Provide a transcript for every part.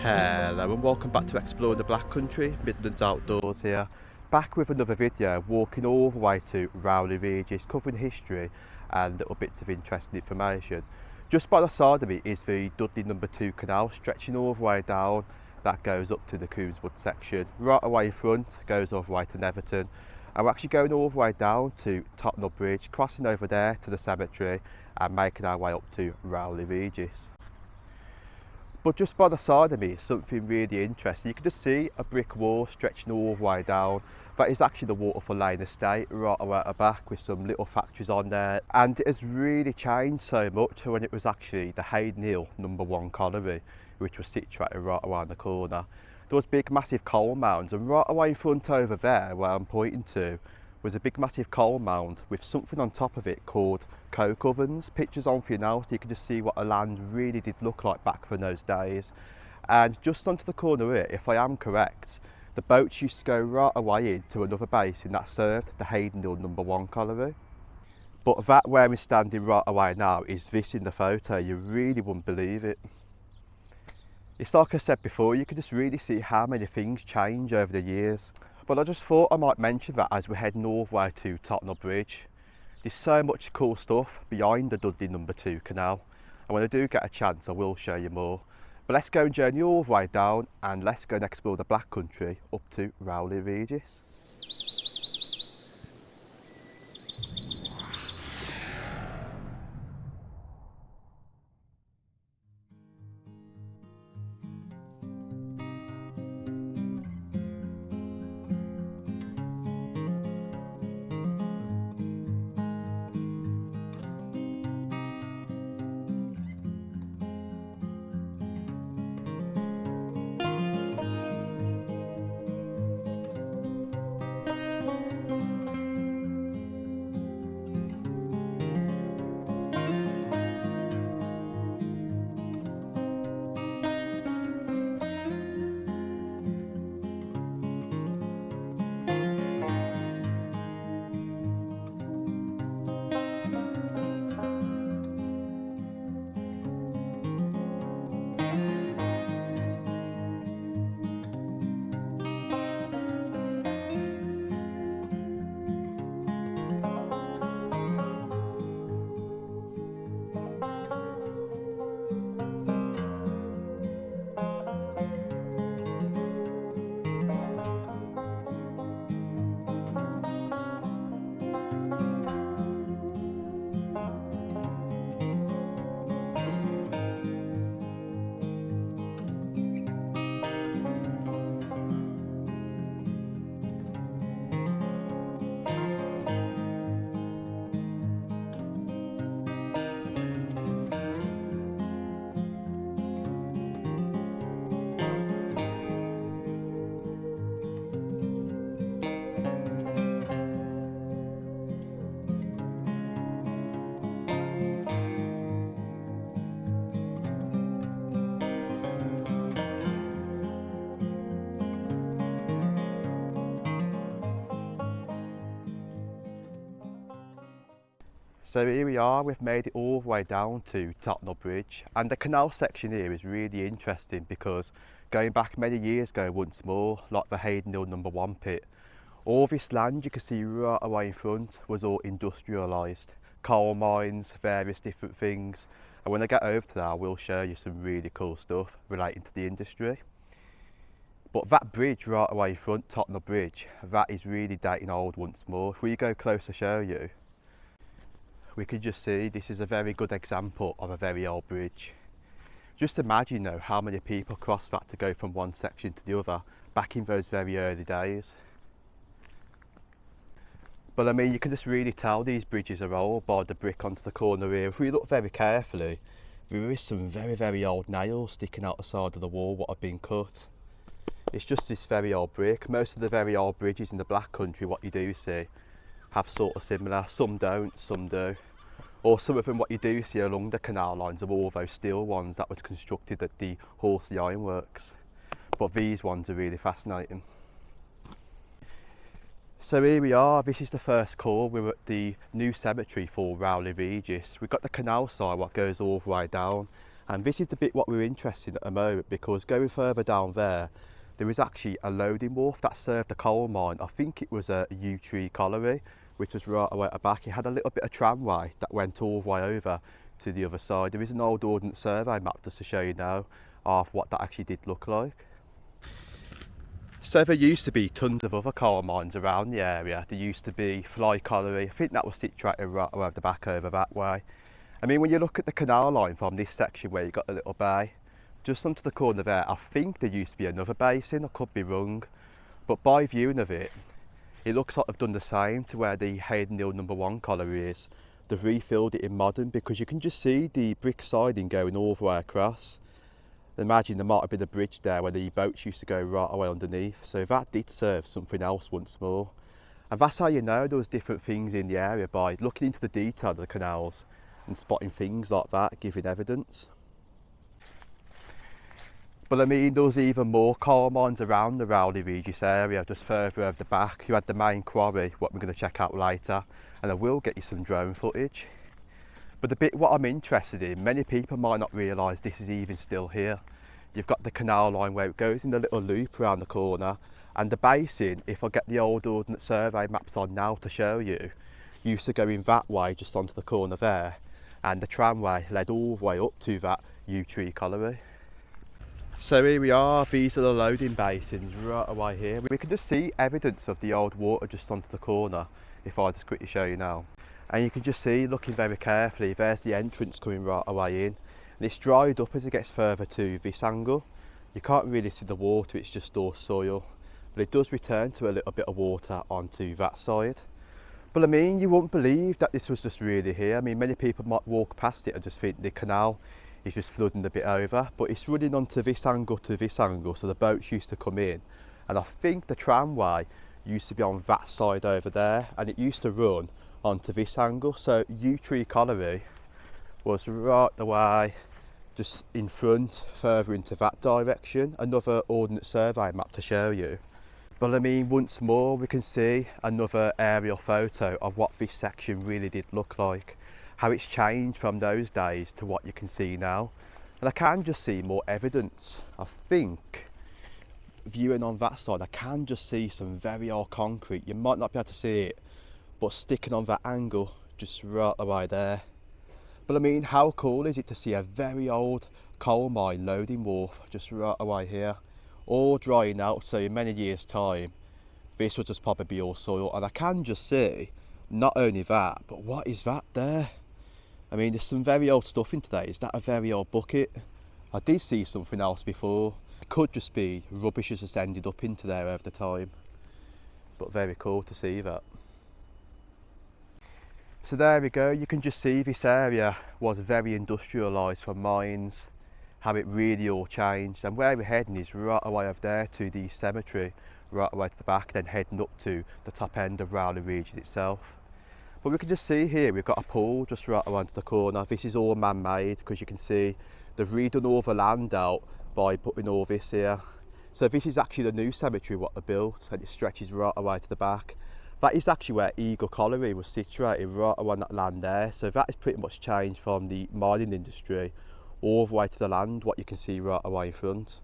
Hello and welcome back to Exploring the Black Country, Midlands Outdoors here. Back with another video, walking all the way to Rowley Regis, covering history and little bits of interesting information. Just by the side of me is the Dudley #2 canal, stretching all the way down. That goes up to the Coomswood section. Right away in front, goes all the way to Netherton. And we're actually going all the way down to Tottenham Bridge, crossing over there to the cemetery and making our way up to Rowley Regis. But just by the side of me is something really interesting. You can just see a brick wall stretching all the way down. That is actually the Waterfall Lane estate right away at the back with some little factories on there. And it has really changed so much when it was actually the Haden Hill #1 colliery, which was situated right around the corner. There was big massive coal mounds, and right away in front over there where I'm pointing to was a big massive coal mound with something on top of it called coke ovens. Pictures on for you now so you can just see what the land really did look like back from those days. And just onto the corner here, if I am correct, the boats used to go right away into another basin that served the Haden Hill #1 colliery. But that where we're standing right away now is this in the photo. You really wouldn't believe it. It's like I said before, you can just really see how many things change over the years. But I just thought I might mention that as we're heading all the way to Tottenham Bridge. There's so much cool stuff behind the Dudley #2 canal, and when I do get a chance I will show you more. But let's go and journey all the way down and let's go and explore the Black Country up to Rowley Regis. So here we are, we've made it all the way down to Tottenham Bridge, and the canal section here is really interesting because going back many years ago once more, like the Haden Hill #1 pit, all this land you can see right away in front was all industrialised. Coal mines, various different things, and when I get over to that I will show you some really cool stuff relating to the industry. But that bridge right away in front, Tottenham Bridge, that is really dating old once more. If we go close to show you, we can just see this is a very good example of a very old bridge. Just imagine though how many people crossed that to go from one section to the other back in those very early days. But I mean, you can just really tell these bridges are old by the brick onto the corner here. If we look very carefully, there is some very old nails sticking out the side of the wall what have been cut. It's just this very old brick. Most of the very old bridges in the Black Country, what you do see, have sort of similar. Some don't, some do. Or some of them what you do see along the canal lines are all those steel ones that was constructed at the Horsley Ironworks. But these ones are really fascinating. So here we are, this is the first call. We're at the new cemetery for Rowley Regis. We've got the canal side what goes all the way down, And this is the bit what we're interested in at the moment, because going further down there, there is actually a loading wharf that served the coal mine. I think it was a yew tree colliery, which was right away at the back. It had a little bit of tramway that went all the way over to the other side. There is an old ordnance survey map just to show you now of what that actually did look like. So there used to be tons of other coal mines around the area. There used to be Fly Colliery. I think that was situated right over the back over that way. I mean, when you look at the canal line from this section where you got the little bay, just onto the corner there, I think there used to be another basin. I could be wrong, but by viewing of it, it looks like they've done the same to where the Haden number 1 colliery is. They've refilled it in modern, because you can just see the brick siding going all the way across. Imagine there might have been a bridge there where the boats used to go right away underneath, so that did serve something else once more. And that's how you know there was different things in the area, by looking into the detail of the canals and spotting things like that, giving evidence. But I mean, there was even more coal mines around the Rowley Regis area, just further over the back. You had the main quarry, what we're going to check out later, and I will get you some drone footage. But the bit what I'm interested in, many people might not realise this is even still here. You've got the canal line where it goes in the little loop around the corner, and the basin, if I get the old ordnance survey maps on now to show you, used to go in that way just onto the corner there, and the tramway led all the way up to that yew tree colliery. So here we are, these are the loading basins right away here. We can just see evidence of the old water just onto the corner, if I just quickly show you now. And you can just see, looking very carefully, there's the entrance coming right away in. And it's dried up as it gets further to this angle. You can't really see the water, it's just all soil. But it does return to a little bit of water onto that side. But I mean, you wouldn't believe that this was just really here. I mean, many people might walk past it and just think the canal is just flooding a bit over, but it's running onto this angle to this angle, so the boats used to come in. And I think the tramway used to be on that side over there, and it used to run onto this angle. So yew tree colliery was right the way just in front, further into that direction. Another ordnance survey map to show you. But I mean, once more we can see another aerial photo of what this section really did look like, how it's changed from those days to what you can see now. And I can just see more evidence. I think, viewing on that side, I can just see some very old concrete. You might not be able to see it, but sticking on that angle, just right away there. But I mean, how cool is it to see a very old coal mine loading wharf just right away here, all drying out, so in many years' time, this will just probably be all soil. And I can just see, not only that, but what is that there? I mean, there's some very old stuff in today. Is that a very old bucket? I did see something else before. It could just be rubbish has just ended up into there over the time. But very cool to see that. So there we go, you can just see this area was very industrialised from mines, how it really all changed. And where we're heading is right away over there to the cemetery, right away to the back, then heading up to the top end of Rowley Regis itself. But we can just see here, we've got a pool just right around the corner. This is all man-made, because you can see they've redone all the land out by putting all this here. So this is actually the new cemetery what they built, and it stretches right away to the back. That is actually where Eagle Colliery was situated, right around that land there. So that is pretty much changed from the mining industry all the way to the land, what you can see right away in front.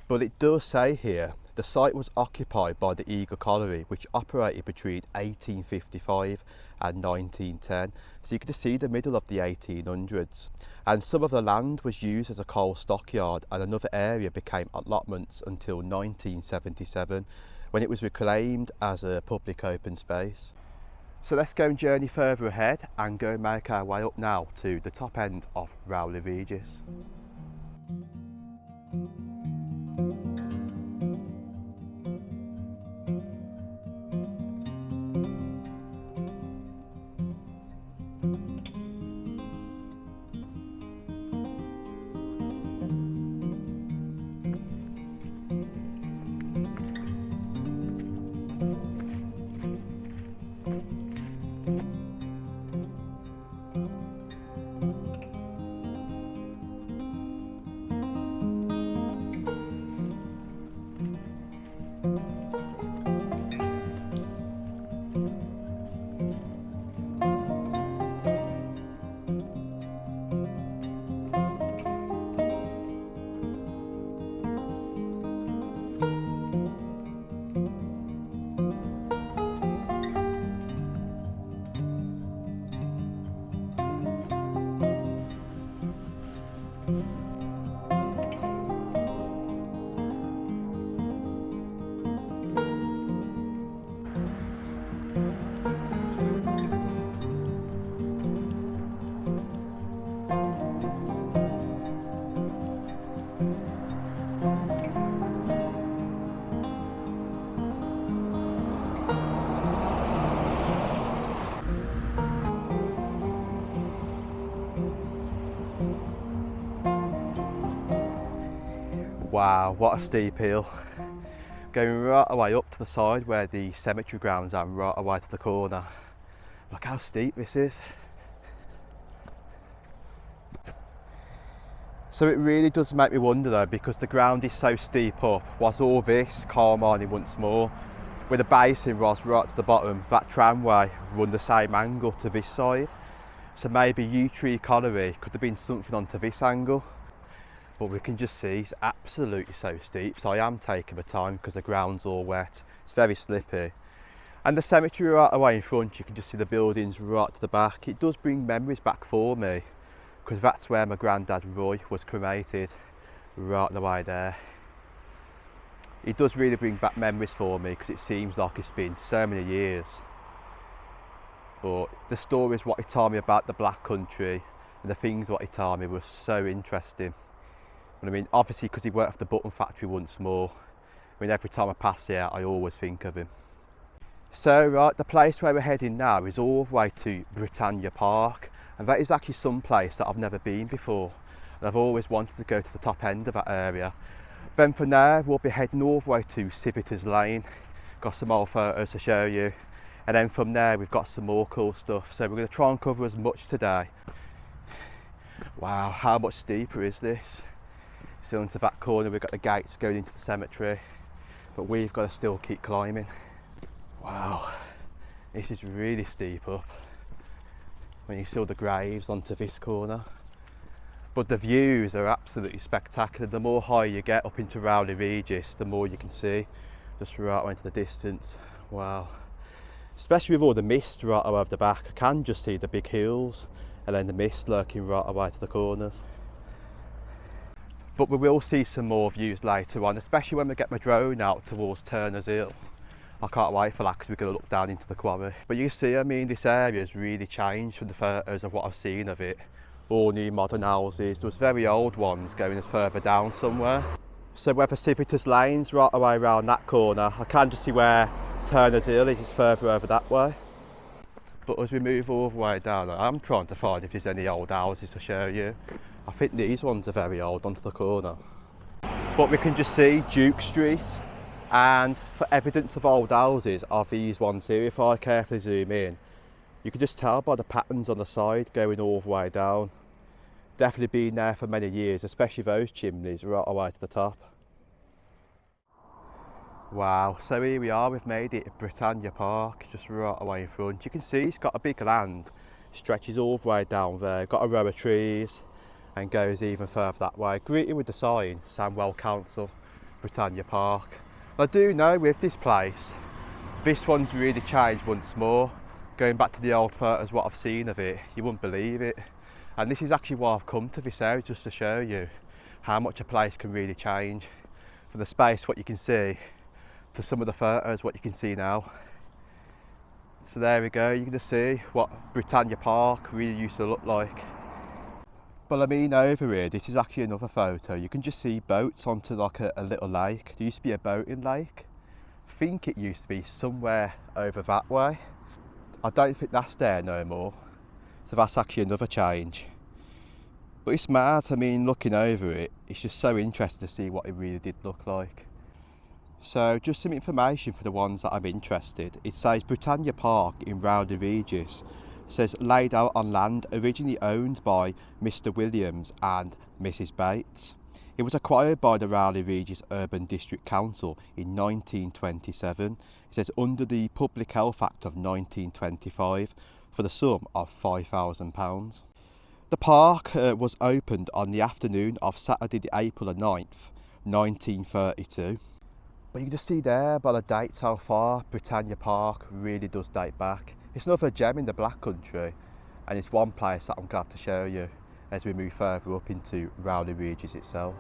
But it does say here, the site was occupied by the Eagle Colliery, which operated between 1855 and 1910. So you can just see the middle of the 1800s. And some of the land was used as a coal stockyard, and another area became allotments until 1977, when it was reclaimed as a public open space. So let's go and journey further ahead and go make our way up now to the top end of Rowley Regis. Wow, what a steep hill. Going right away up to the side where the cemetery grounds are and right away to the corner. Look how steep this is. So it really does make me wonder though, because the ground is so steep up, was all this coal mining once more? Where the basin was right to the bottom, that tramway run the same angle to this side. So maybe yew tree colliery could have been something onto this angle. But we can just see it's absolutely so steep, so I am taking my time because the ground's all wet. It's very slippy. And the cemetery right away in front, you can just see the buildings right to the back. It does bring memories back for me, because that's where my granddad Roy was cremated, right the way there. It does really bring back memories for me because it seems like it's been so many years. But the stories what he told me about the Black Country and the things what he told me was so interesting. I mean, obviously because he worked for the button factory once more. I mean, every time I pass here, I always think of him. So, right, the place where we're heading now is all the way to Britannia Park, and that is actually some place that I've never been before. And I've always wanted to go to the top end of that area. Then from there, we'll be heading all the way to Siviters Lane. Got some old photos to show you. And then from there, we've got some more cool stuff. So we're going to try and cover as much today. Wow, how much steeper is this? So into that corner we've got the gates going into the cemetery, but we've got to still keep climbing. Wow, this is really steep up when you see all the graves onto this corner. But the views are absolutely spectacular. The more high you get up into Rowley Regis, the more you can see just right into the distance. Wow, especially with all the mist right over the back. I can just see the big hills and then the mist lurking right away to the corners. But we will see some more views later on, especially when we get my drone out towards Turner's Hill. I can't wait for that because we're going to look down into the quarry. But you see, I mean, this area has really changed from the photos of what I've seen of it. All new modern houses. There was very old ones going as further down somewhere. So whether Siviters Lane's right away around that corner, I can just see where Turner's Hill is further over that way. But as we move all the way down, I'm trying to find if there's any old houses to show you. I think these ones are very old onto the corner. But we can just see Duke Street, and for evidence of old houses are these ones here. If I carefully zoom in, you can just tell by the patterns on the side going all the way down. Definitely been there for many years, especially those chimneys right away to the top. Wow, so here we are, we've made it at Britannia Park, just right away in front. You can see it's got a big land, stretches all the way down there, got a row of trees, and goes even further that way. Greeted with the sign, Sandwell Council, Britannia Park. I do know with this place, this one's really changed once more. Going back to the old photos, what I've seen of it, you wouldn't believe it. And this is actually why I've come to this area, just to show you how much a place can really change. From the space, what you can see, to some of the photos, what you can see now. So there we go, you can just see what Britannia Park really used to look like. But I mean, over here, this is actually another photo. You can just see boats onto like a little lake. There used to be a boating lake. I think it used to be somewhere over that way. I don't think that's there no more. So that's actually another change. But it's mad, I mean, looking over it, it's just so interesting to see what it really did look like. So just some information for the ones that I'm interested. It says Britannia Park in Rowley Regis. Says laid out on land originally owned by Mr. Williams and Mrs. Bates. It was acquired by the Rowley Regis Urban District Council in 1927. It says under the Public Health Act of 1925 for the sum of £5,000. The park was opened on the afternoon of Saturday the April the 9th, 1932. But you can just see there by the dates how far Britannia Park really does date back. It's another gem in the Black Country, and it's one place that I'm glad to show you as we move further up into Rowley Regis itself.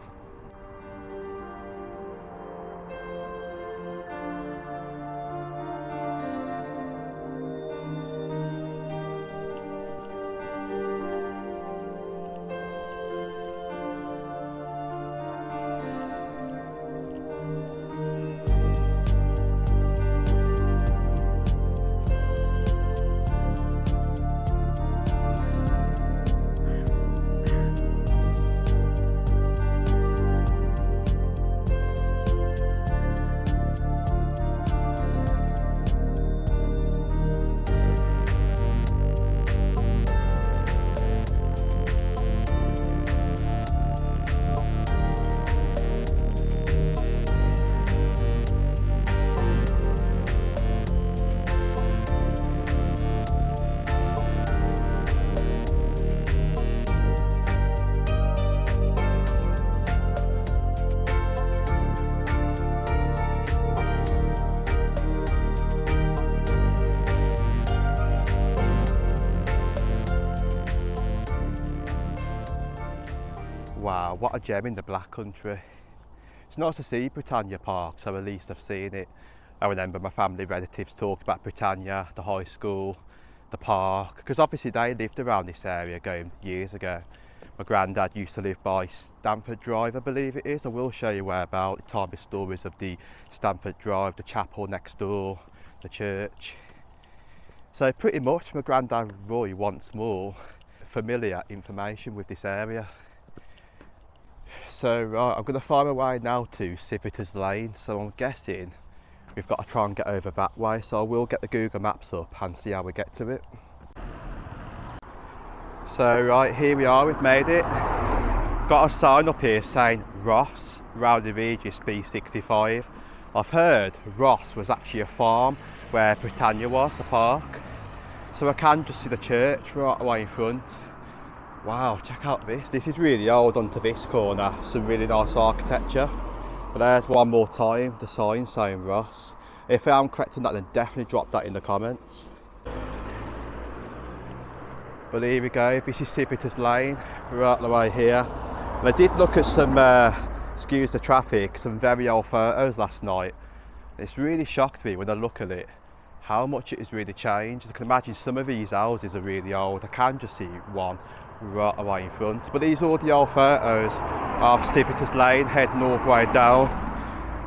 Wow, what a gem in the Black Country. It's nice to see Britannia Park, so at least I've seen it. I remember my family relatives talked about Britannia, the high school, the park, because obviously they lived around this area going years ago. My granddad used to live by Stanford Drive, I believe it is. I will show you whereabouts. Tell me stories of the Stanford Drive, the chapel next door, the church. So pretty much my granddad Roy wants more familiar information with this area. So right, I'm going to find my way now to Siviters Lane, so I'm guessing we've got to try and get over that way, so I will get the Google Maps up and see how we get to it. So right, here we are, we've made it. Got a sign up here saying Ross, Rowley Regis B65. I've heard Ross was actually a farm where Britannia was, the park. So I can just see the church right away in front. Wow, check out this. This is really old onto this corner. Some really nice architecture. But there's one more time, the sign saying Ross. If I'm correct on that, then definitely drop that in the comments. But here we go, this is Siviters Lane, right the way here. And I did look at some, excuse the traffic, some very old photos last night. It's really shocked me when I look at it, how much it has really changed. I can imagine some of these houses are really old. I can just see one right away in front. But these are all the old photos of Siviters Lane, heading all the way down.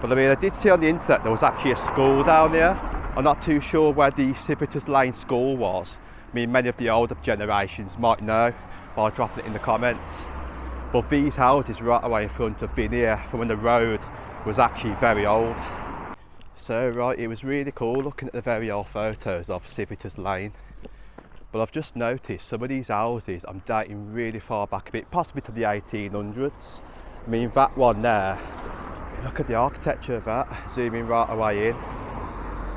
But I mean, I did see on the internet there was actually a school down here. I'm not too sure where the Siviters Lane school was. I mean, many of the older generations might know by dropping it in the comments. But these houses right away in front have been here from when the road was actually very old. So right, it was really cool looking at the very old photos of Siviters Lane. But I've just noticed some of these houses I'm dating really far back a bit, possibly to the 1800s. I mean, that one there, look at the architecture of that, zooming right away in.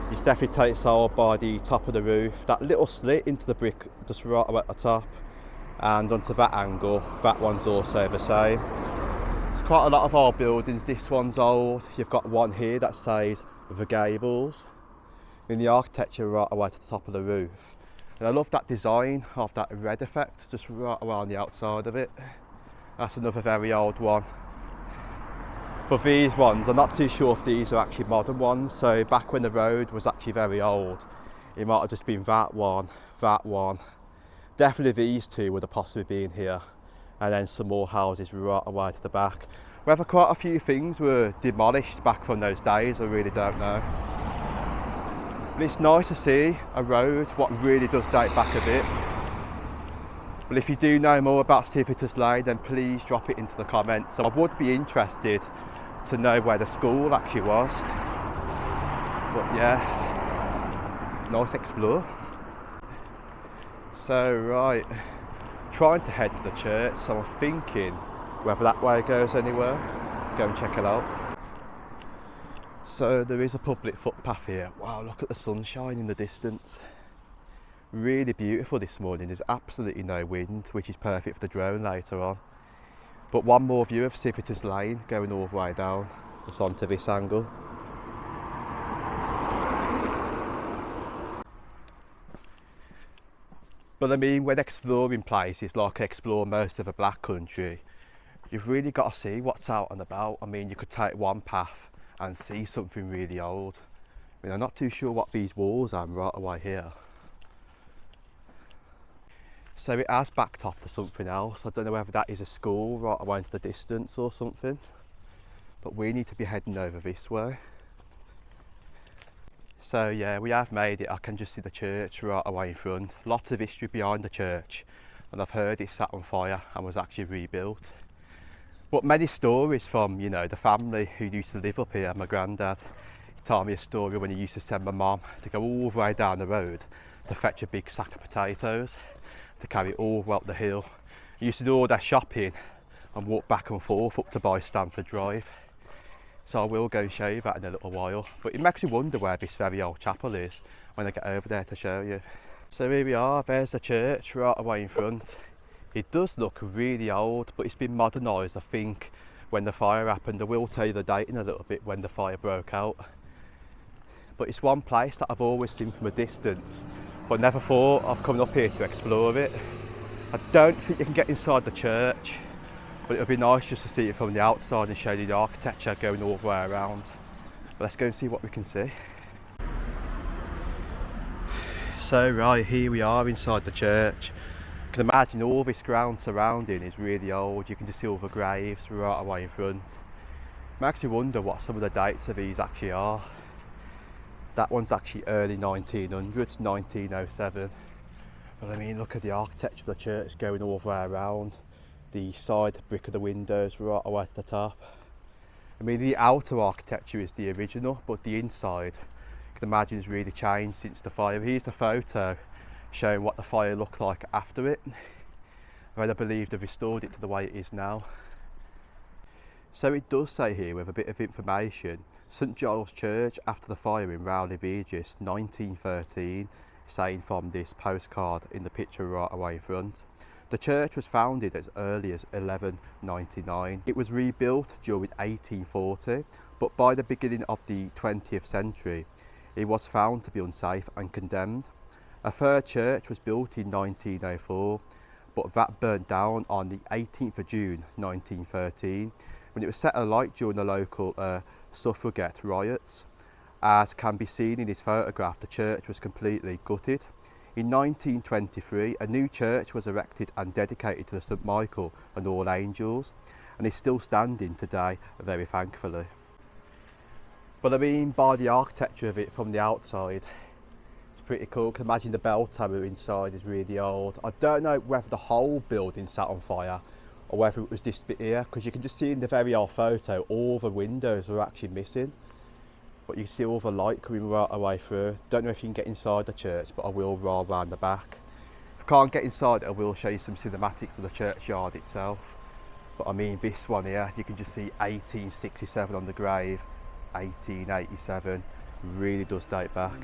You definitely take sold by the top of the roof, that little slit into the brick just right at the top, and onto that angle, that one's also the same. There's quite a lot of old buildings. This one's old. You've got one here that says the Gables, in the architecture right away to the top of the roof. And I love that design of that red effect just right around the outside of it. That's another very old one. But these ones, I'm not too sure if these are actually modern ones. So back when the road was actually very old, it might have just been that one. Definitely these two would have possibly been here. And then some more houses right away to the back. Whether quite a few things were demolished back from those days, I really don't know. But it's nice to see a road, what really does date back a bit. Well, if you do know more about Siviters Lane, then please drop it into the comments. So I would be interested to know where the school actually was. But yeah, nice explore. So right, trying to head to the church, so I'm thinking whether that way goes anywhere. Go and check it out. So there is a public footpath here. Wow, look at the sunshine in the distance. Really beautiful this morning. There's absolutely no wind, which is perfect for the drone later on. But one more view of Siviters Lane going all the way down, just onto this angle. But I mean, when exploring places like I explore most of the Black Country, you've really got to see what's out and about. I mean, you could take one path and see something really old. I mean, I'm not too sure what these walls are right away here. So it has backed off to something else. I don't know whether that is a school right away into the distance or something. But we need to be heading over this way. So yeah, we have made it. I can just see the church right away in front. Lots of history behind the church. And I've heard it sat on fire and was actually rebuilt. But many stories from, you know, the family who used to live up here. My granddad, he told me a story when he used to send my mum to go all the way down the road to fetch a big sack of potatoes, to carry it all the way up the hill. He used to do all their shopping and walk back and forth up to buy Stanford Drive. So I will go and show you that in a little while. But it makes me wonder where this very old chapel is when I get over there to show you. So here we are, there's the church right away in front. It does look really old, but it's been modernised, I think, when the fire happened. I will tell you the date in a little bit when the fire broke out. But it's one place that I've always seen from a distance, but never thought of coming up here to explore it. I don't think you can get inside the church, but it would be nice just to see it from the outside and show you the architecture going all the way around. But let's go and see what we can see. So right, here we are inside the church. You can imagine all this ground surrounding is really old. You can just see all the graves right away in front. Makes you wonder what some of the dates of these actually are. That one's actually early 1900s, 1907. But I mean, look at the architecture of the church going all the way around. The side brick of the windows right away to the top. I mean, the outer architecture is the original, but the inside, you can imagine, has really changed since the fire. Here's the photo showing what the fire looked like after it. And I believe they've restored it to the way it is now. So it does say here, with a bit of information, St Giles Church after the fire in Rowley Regis 1913, saying from this postcard in the picture right away in front. The church was founded as early as 1199. It was rebuilt during 1840, but by the beginning of the 20th century, it was found to be unsafe and condemned. A third church was built in 1904, but that burned down on the 18th of June 1913, when it was set alight during the local suffragette riots. As can be seen in this photograph, the church was completely gutted. In 1923, a new church was erected and dedicated to St Michael and All Angels, and is still standing today, very thankfully. But I mean, by the architecture of it from the outside, it's pretty cool. You can imagine the bell tower inside is really old. I don't know whether the whole building sat on fire or whether it was this bit here, because you can just see in the very old photo all the windows were actually missing. But you can see all the light coming right away through. Don't know if you can get inside the church, but I will roll around the back. If I can't get inside, I will show you some cinematics of the churchyard itself. But I mean, this one here, you can just see 1867 on the grave, 1887, really does date back.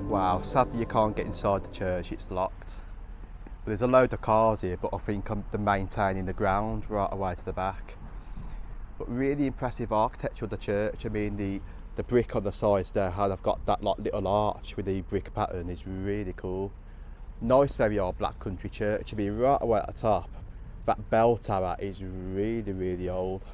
Wow, sadly you can't get inside the church, it's locked. But there's a load of cars here, but I think they're maintaining the ground right away to the back. But really impressive architecture of the church. I mean, the brick on the sides there, how they've got that little arch with the brick pattern is really cool. Nice, very old black country church. I mean, right away at the top, that bell tower is really, really old.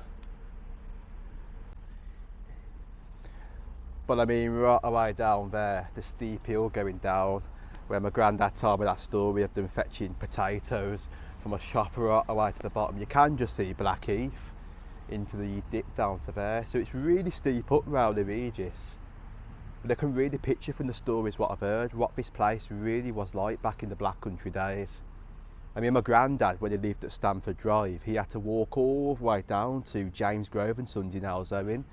But I mean, right away down there, the steep hill going down, where my granddad told me that story of them fetching potatoes from a shop right away to the bottom. You can just see Blackheath into the dip down to there. So it's really steep up Rowley Regis. But I can really picture from the stories what I've heard, what this place really was like back in the Black Country days. I mean, my granddad, when he lived at Stanford Drive, he had to walk all the way down to James Grove and Sons in Elzoin.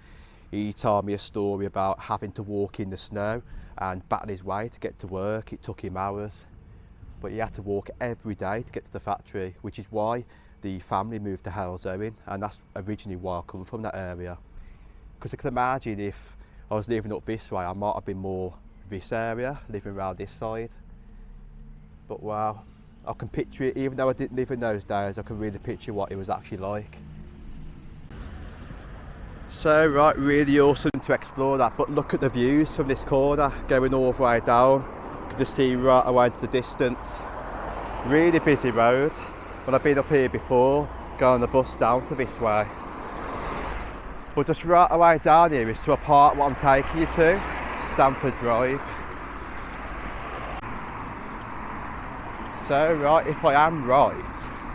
He told me a story about having to walk in the snow and battle his way to get to work. It took him hours, but he had to walk every day to get to the factory, which is why the family moved to Elzoin, and that's originally why I come from that area. Because I can imagine if I was living up this way, I might have been more this area, living around this side. But wow, I can picture it, even though I didn't live in those days, I can really picture what it was actually like. So right, really awesome to explore that, but look at the views from this corner, going all the way down. You can just see right away into the distance. Really busy road, but I've been up here before, going on the bus down to this way. But just right away down here is to a part what I'm taking you to, Stanford Drive. So right, if I am right,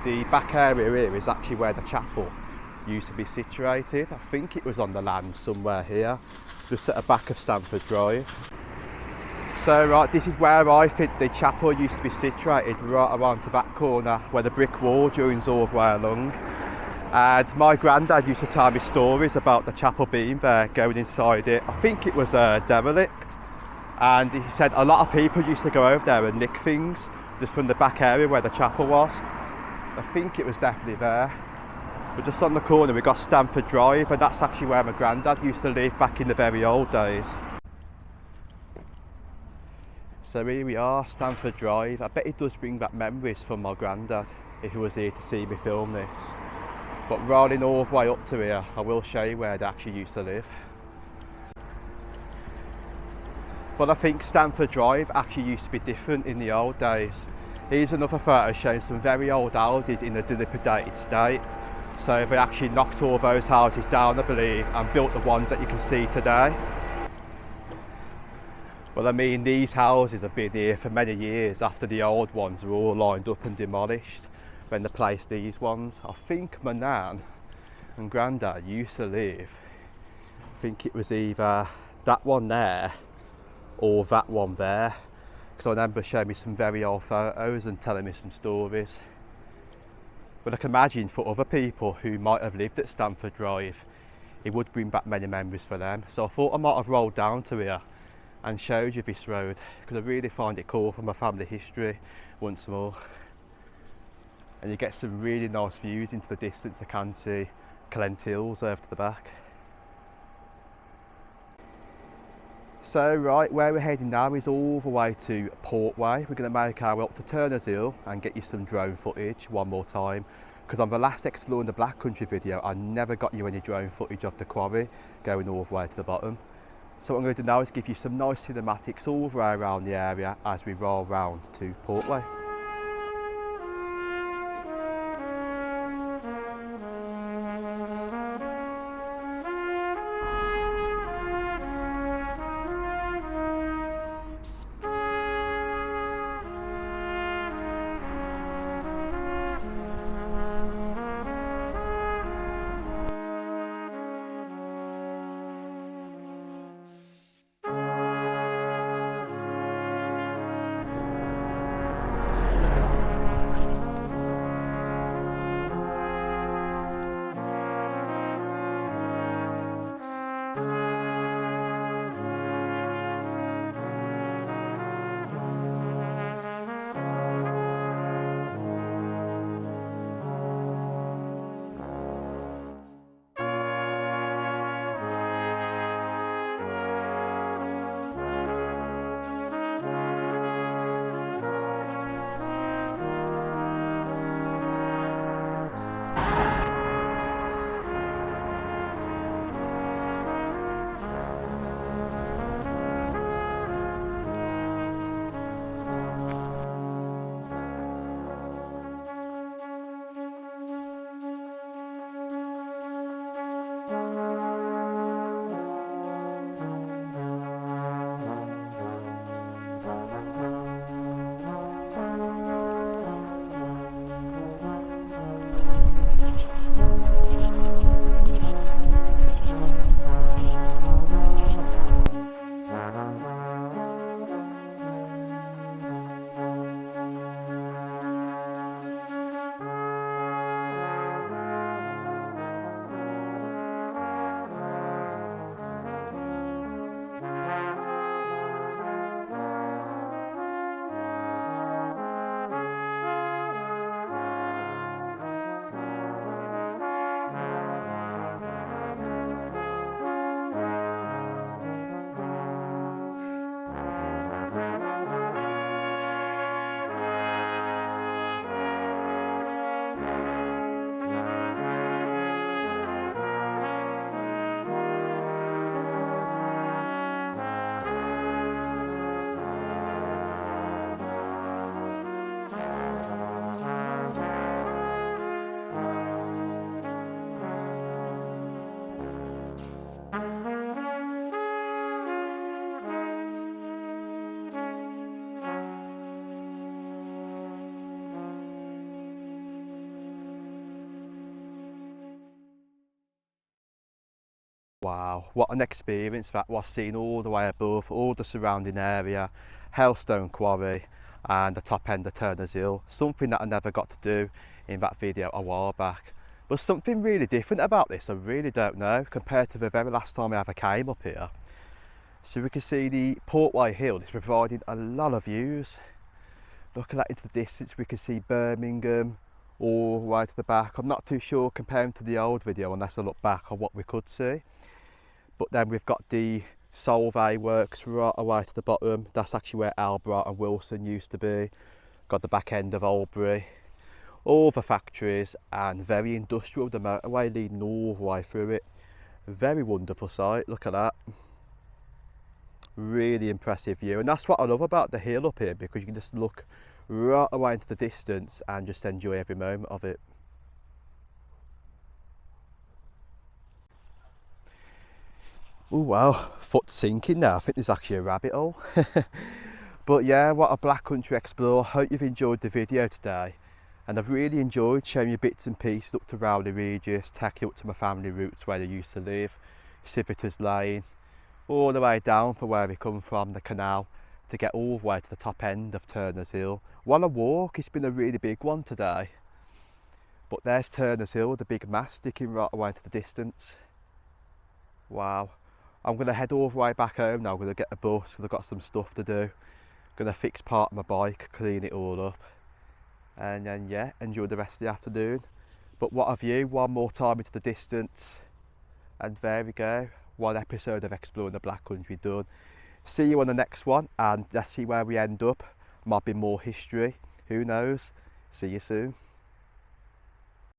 the back area here is actually where the chapel used to be situated. I think it was on the land somewhere here, just at the back of Stanford Drive. So right, this is where I think the chapel used to be situated, right around to that corner where the brick wall joins all the way along. And my granddad used to tell me stories about the chapel being there, going inside it. I think it was a derelict, and he said a lot of people used to go over there and nick things just from the back area where the chapel was. I think it was definitely there. But just on the corner we got Stanford Drive, and that's actually where my granddad used to live back in the very old days. So here we are, Stanford Drive. I bet it does bring back memories from my granddad if he was here to see me film this. But rolling all the way up to here, I will show you where they actually used to live. But I think Stanford Drive actually used to be different in the old days. Here's another photo showing some very old houses in a dilapidated state. So they actually knocked all those houses down, I believe, and built the ones that you can see today. Well, I mean, these houses have been here for many years after the old ones were all lined up and demolished when they placed these ones. I think my nan and granddad used to live, I think it was either that one there or that one there, because I remember showing me some very old photos and telling me some stories. But I can imagine for other people who might have lived at Stanford Drive, it would bring back many memories for them. So I thought I might have rolled down to here and showed you this road, because I really find it cool for my family history once more. And you get some really nice views into the distance. I can see Clent Hills over to the back. So right, where we're heading now is all the way to Portway. We're going to make our way up to Turner's Hill and get you some drone footage one more time, because on the last Exploring the Black Country video I never got you any drone footage of the quarry going all the way to the bottom. So what I'm going to do now is give you some nice cinematics all the way around the area as we roll round to Portway. Wow, what an experience that was, seeing all the way above, all the surrounding area, Hailstone Quarry and the top end of Turner's Hill. Something that I never got to do in that video a while back. But something really different about this, I really don't know, compared to the very last time I ever came up here. So we can see the Portway Hill is providing a lot of views. Looking at into the distance, we can see Birmingham all the way to the back. I'm not too sure comparing to the old video unless I look back on what we could see. But then we've got the Solvay works right away to the bottom. That's actually where Albright and Wilson used to be. Got the back end of Albury. All the factories and very industrial, the motorway leading all the way through it. Very wonderful sight, look at that. Really impressive view, and that's what I love about the hill up here, because you can just look right away into the distance and just enjoy every moment of it. Oh wow, foot sinking now. I think there's actually a rabbit hole. But yeah, what a Black Country Explorer. Hope you've enjoyed the video today, and I've really enjoyed showing you bits and pieces up to Rowley Regis, taking you up to my family roots where they used to live, Siviters Lane, all the way down from where we come from, the canal, to get all the way to the top end of Turner's Hill. What a walk, it's been a really big one today. But there's Turner's Hill, the big mast sticking right away into the distance. Wow. I'm going to head all the way back home now. I'm going to get a bus because I've got some stuff to do. Going to fix part of my bike, clean it all up, and then yeah, enjoy the rest of the afternoon. But what a view, one more time into the distance, and there we go, one episode of Exploring the Black Country done. See you on the next one, and let's see where we end up. Might be more history, who knows. See you soon.